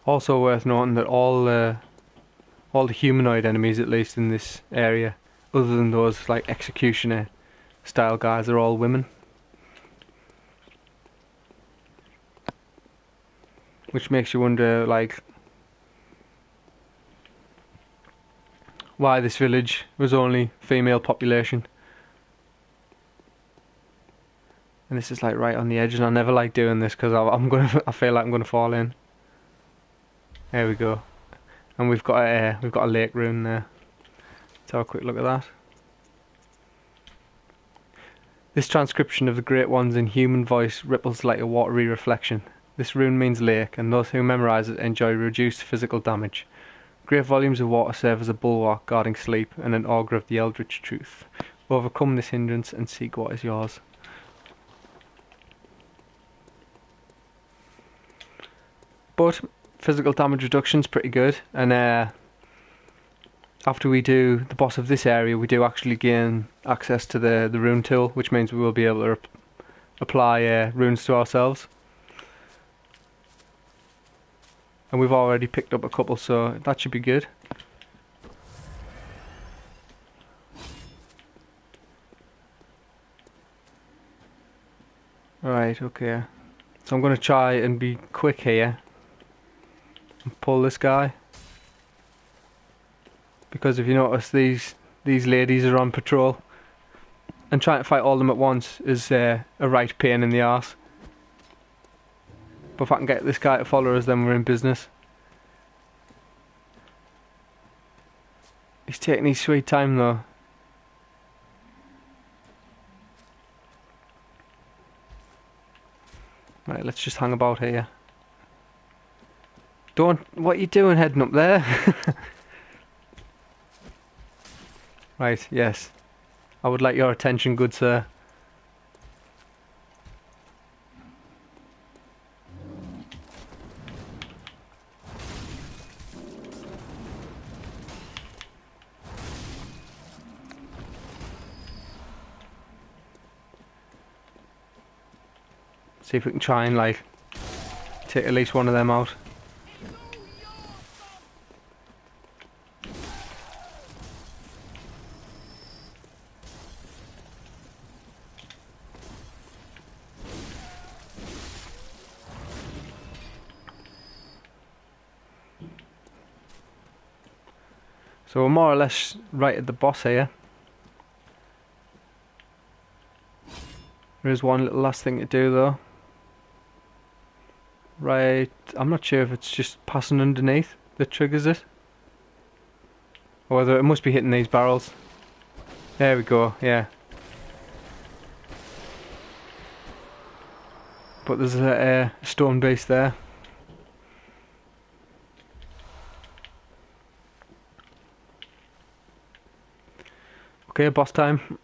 Also worth noting that all the humanoid enemies, at least in this area, other than those like executioner style guys, are all women. Which makes you wonder, like, why this village was only female population. And this is like right on the edge, and I never like doing this because I feel like I'm gonna fall in. There we go, and we've got a lake rune there. Let's have a quick look at that. This transcription of the Great Ones in human voice ripples like a watery reflection. This rune means lake, and those who memorize it enjoy reduced physical damage. Great volumes of water serve as a bulwark guarding sleep and an augur of the eldritch truth. Overcome this hindrance and seek what is yours. But physical damage reduction is pretty good, and after we do the boss of this area, we do actually gain access to the rune tool, which means we will be able to apply runes to ourselves. And we've already picked up a couple, so that should be good. Right, okay. So I'm going to try and be quick here and pull this guy, because if you notice, these ladies are on patrol, and trying to fight all of them at once is a right pain in the arse. But if I can get this guy to follow us, then we're in business. He's taking his sweet time though. Right, let's just hang about here. What are you doing heading up there? Right, yes. I would like your attention, good sir. See if we can try and like take at least one of them out. So we're more or less right at the boss here. There is one little last thing to do though. Right, I'm not sure if it's just passing underneath that triggers it, or whether it must be hitting these barrels. There we go, yeah. But there's a stone base there. Okay, boss time.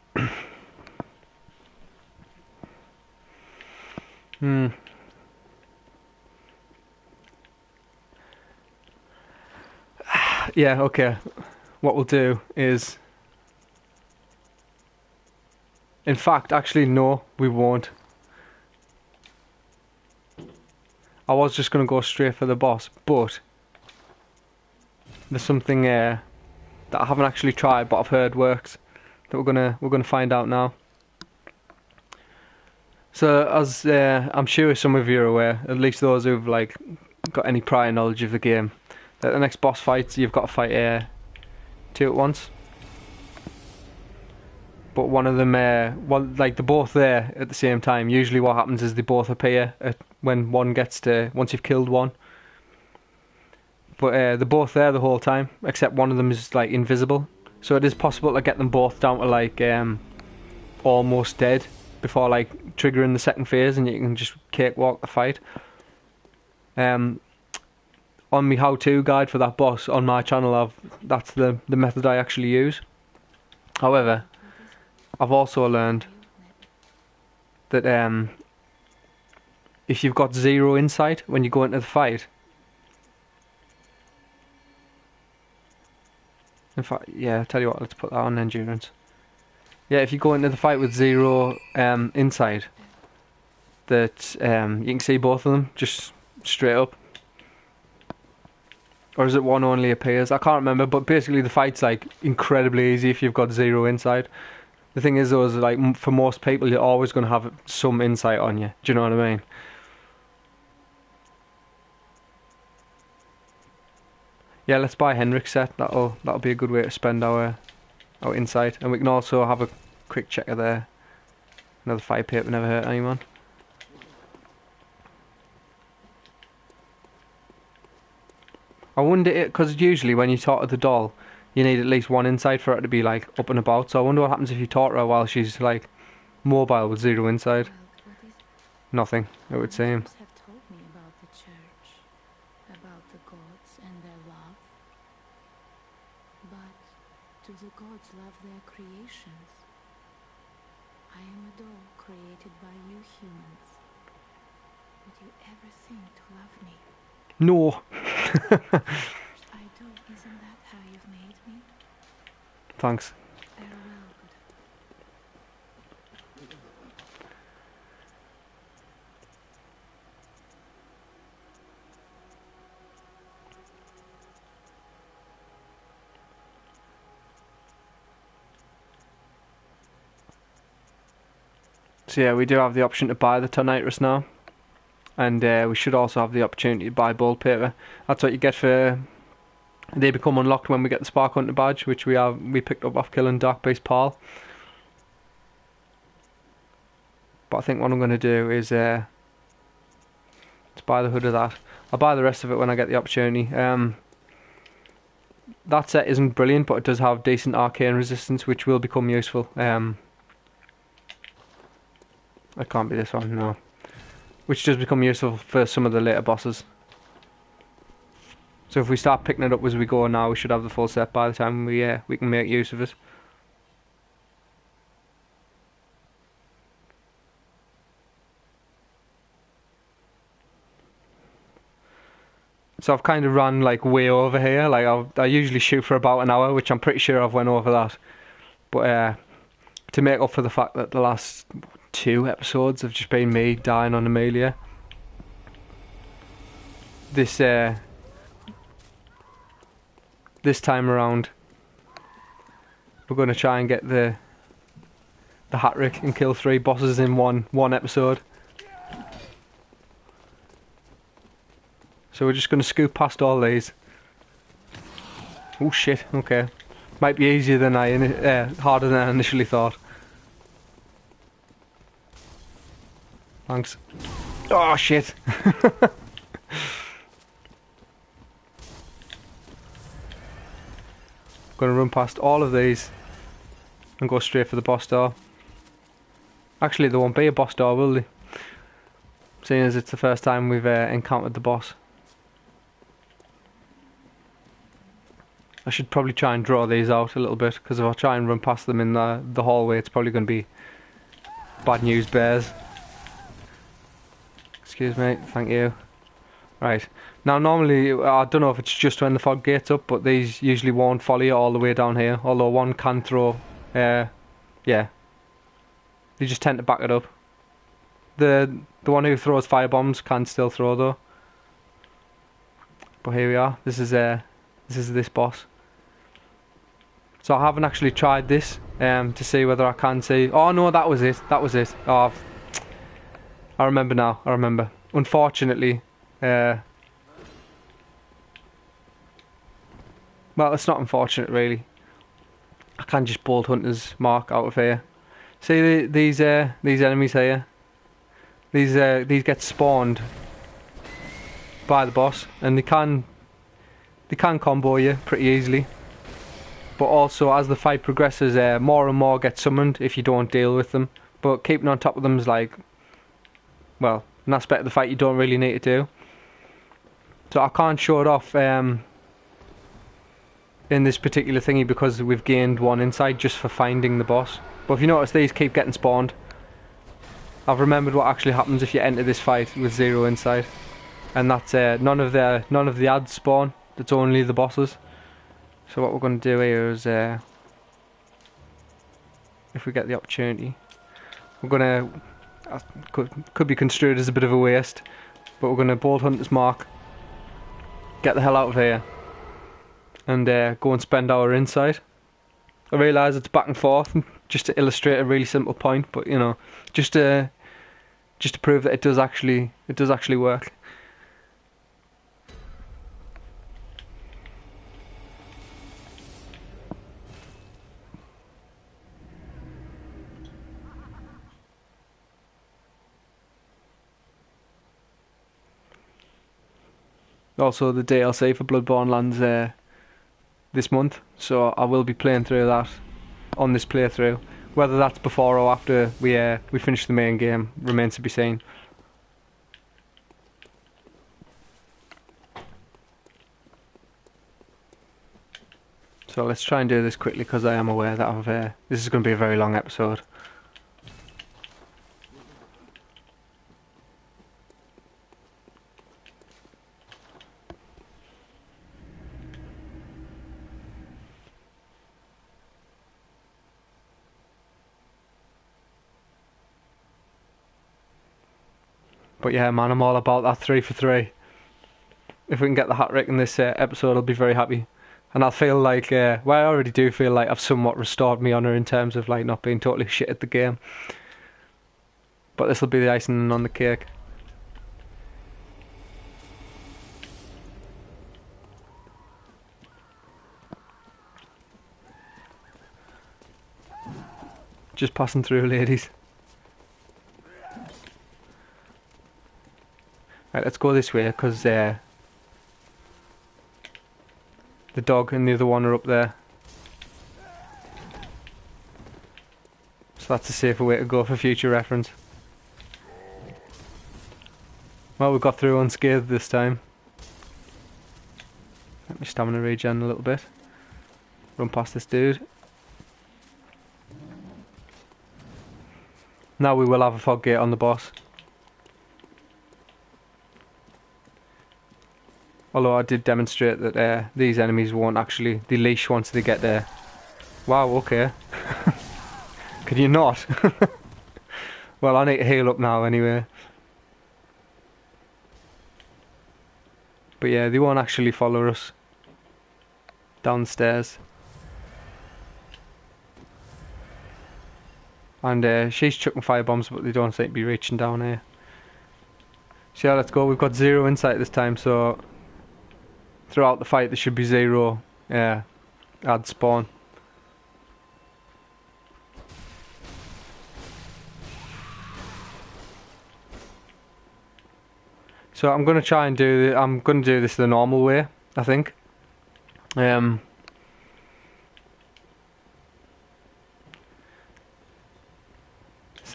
Yeah, okay. What we'll do is... In fact, actually, no, we won't. I was just going to go straight for the boss, but... There's something that I haven't actually tried, but I've heard works. That we're gonna find out now. So, as I'm sure some of you are aware, at least those who've like got any prior knowledge of the game, that the next boss fight you've got to fight two at once. But one of them, like they're both there at the same time. Usually, what happens is they both appear when one gets to once you've killed one. But they're both there the whole time, except one of them is like invisible. So it is possible to get them both down to like almost dead before like triggering the second phase, and you can just cakewalk the fight. On my how-to guide for that boss on my channel, that's the method I actually use. However, I've also learned that if you've got 0 insight when you go into the fight. In fact, yeah, I'll tell you what, let's put that on endurance. Yeah, if you go into the fight with 0 insight, that you can see both of them just straight up. Or is it one only appears? I can't remember, but basically the fight's like incredibly easy if you've got 0 insight. The thing is though, is like for most people you're always going to have some insight on you. Do you know what I mean? Yeah, let's buy Henrik's set. That'll be a good way to spend our insight, and we can also have a quick checker there. Another fire paper never hurt anyone. I wonder because usually when you talk to the doll, you need at least 1 insight for her to be like up and about. So I wonder what happens if you talk to her while she's like mobile with 0 insight. Nothing, it would seem. Have told me about the church, about the gods and their love. But do the gods love their creations? I am a doll created by you humans. Would you ever think to love me? No. I do. Isn't that how you've made me? Thanks. Very well, good. So yeah, we do have the option to buy the Tornitrus now. And we should also have the opportunity to buy Bold Paper. That's what you get for... They become unlocked when we get the Spark Hunter badge, which we picked up off killing Dark Beast Paul. But I think what I'm going to do is let's buy the hood of that. I'll buy the rest of it when I get the opportunity. That set isn't brilliant, but it does have decent arcane resistance, which will become useful. It can't be this one, no. Which does become useful for some of the later bosses. So if we start picking it up as we go now, we should have the full set by the time we can make use of it. So I've kind of run like way over here. Like I usually shoot for about an hour, which I'm pretty sure I've went over that. But to make up for the fact that the last 2 episodes have just been me dying on Amelia. This time around, we're going to try and get the hat-trick and kill 3 bosses in one episode. So we're just going to scoop past all these. Oh shit, okay. Might be easier than harder than I initially thought. Thanks. Oh shit. Gonna run past all of these and go straight for the boss door. Actually, there won't be a boss door, will they? Seeing as it's the first time we've encountered the boss. I should probably try and draw these out a little bit, because if I try and run past them in the hallway, it's probably going to be bad news bears. Excuse me, thank you. Right, now normally, I don't know if it's just when the fog gate's up, but these usually won't follow you all the way down here, although one can throw, yeah. They just tend to back it up. The one who throws firebombs can still throw though. But here we are, this is this boss. So I haven't actually tried this to see whether I can see. Oh no, that was it. Oh, I remember now. I remember. Unfortunately, well, it's not unfortunate really. I can just bolt Hunter's Mark out of here. See these enemies here. These get spawned by the boss, and they can combo you pretty easily. But also, as the fight progresses, more and more get summoned if you don't deal with them. But keeping on top of them is like, well, an aspect of the fight you don't really need to do. So I can't show it off in this particular thingy because we've gained 1 insight just for finding the boss. But if you notice, these keep getting spawned. I've remembered what actually happens if you enter this fight with 0 insight, and that's none of the ads spawn. It's only the bosses. So what we're going to do here is, if we get the opportunity, we're going to, could be construed as a bit of a waste, but we're going to bolt Hunter's Mark, get the hell out of here, and go and spend our insight. I realise it's back and forth, just to illustrate a really simple point, but you know, just to prove that it does actually work. Also, the DLC for Bloodborne lands this month, so I will be playing through that on this playthrough. Whether that's before or after we finish the main game remains to be seen. So let's try and do this quickly because I am aware that this is going to be a very long episode. But yeah, man, I'm all about that 3 for 3. If we can get the hat-trick in this episode, I'll be very happy. And I'll feel like, well, I already do feel like I've somewhat restored my honour in terms of like not being totally shit at the game. But this will be the icing on the cake. Just passing through, ladies. Right, let's go this way, because the dog and the other one are up there. So that's a safer way to go for future reference. Well, we got through unscathed this time. Let me stamina regen a little bit. Run past this dude. Now we will have a fog gate on the boss. Although I did demonstrate that these enemies won't actually, they leash once they get there. Wow, okay. Could you not? Well, I need to heal up now anyway. But yeah, they won't actually follow us downstairs. And she's chucking firebombs, but they don't seem to be reaching down here. So yeah, let's go. We've got 0 insight this time, so throughout the fight there should be 0 ad spawn. So I'm gonna try and I'm gonna do this the normal way, I think.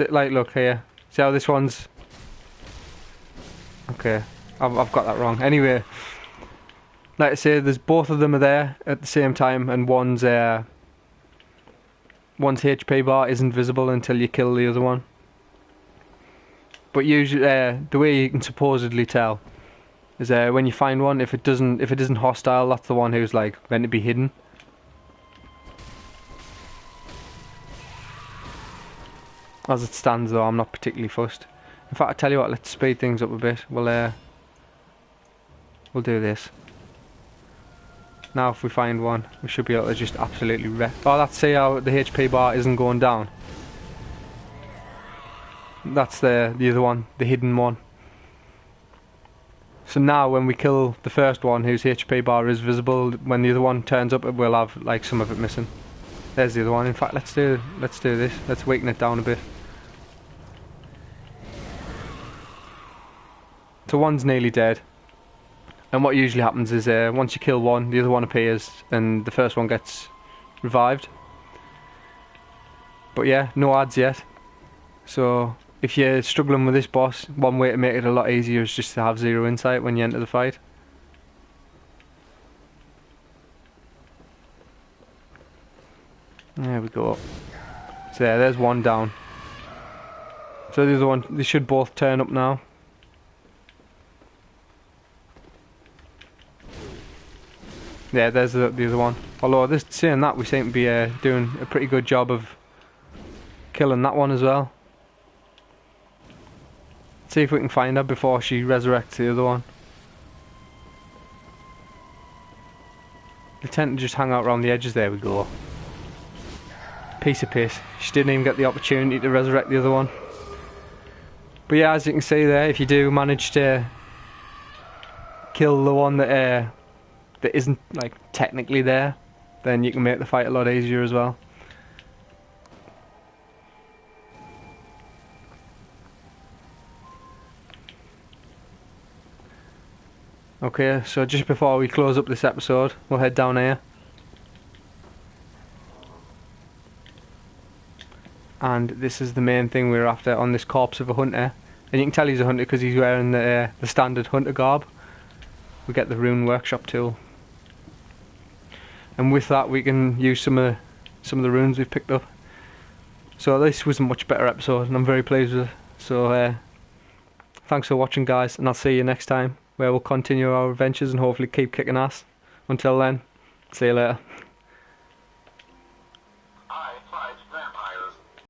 Like, look here. See how this one's... Okay, I've got that wrong. Anyway, like I say, there's both of them are there at the same time, and one's HP bar isn't visible until you kill the other one. But usually, the way you can supposedly tell is when you find one, if it isn't hostile, that's the one who's like meant to be hidden. As it stands, though, I'm not particularly fussed. In fact, I tell you what, let's speed things up a bit. We'll do this. Now, if we find one, we should be able to just absolutely wreck. Oh, that's see how the HP bar isn't going down. That's the other one, the hidden one. So now when we kill the first one whose HP bar is visible, when the other one turns up, we'll have like some of it missing. There's the other one. In fact, let's do this. Let's weaken it down a bit. So one's nearly dead. And what usually happens is once you kill one, the other one appears and the first one gets revived. But yeah, no ads yet. So if you're struggling with this boss, one way to make it a lot easier is just to have 0 insight when you enter the fight. There we go. So there's one down. So the other one, they should both turn up now. Yeah, there's the other one. Although saying that, we seem to be doing a pretty good job of killing that one as well. Let's see if we can find her before she resurrects the other one. They tend to just hang out around the edges. There we go. Piece of piss. She didn't even get the opportunity to resurrect the other one. But yeah, as you can see there, if you do manage to kill the one that isn't like technically there, then you can make the fight a lot easier as well. Okay, so just before we close up this episode, we'll head down here. And this is the main thing we're after on this corpse of a hunter. And you can tell he's a hunter because he's wearing the standard hunter garb. We get the rune workshop tool. And with that we can use some of the runes we've picked up. So this was a much better episode and I'm very pleased with it. So thanks for watching, guys, and I'll see you next time, where we'll continue our adventures and hopefully keep kicking ass. Until then, see you later.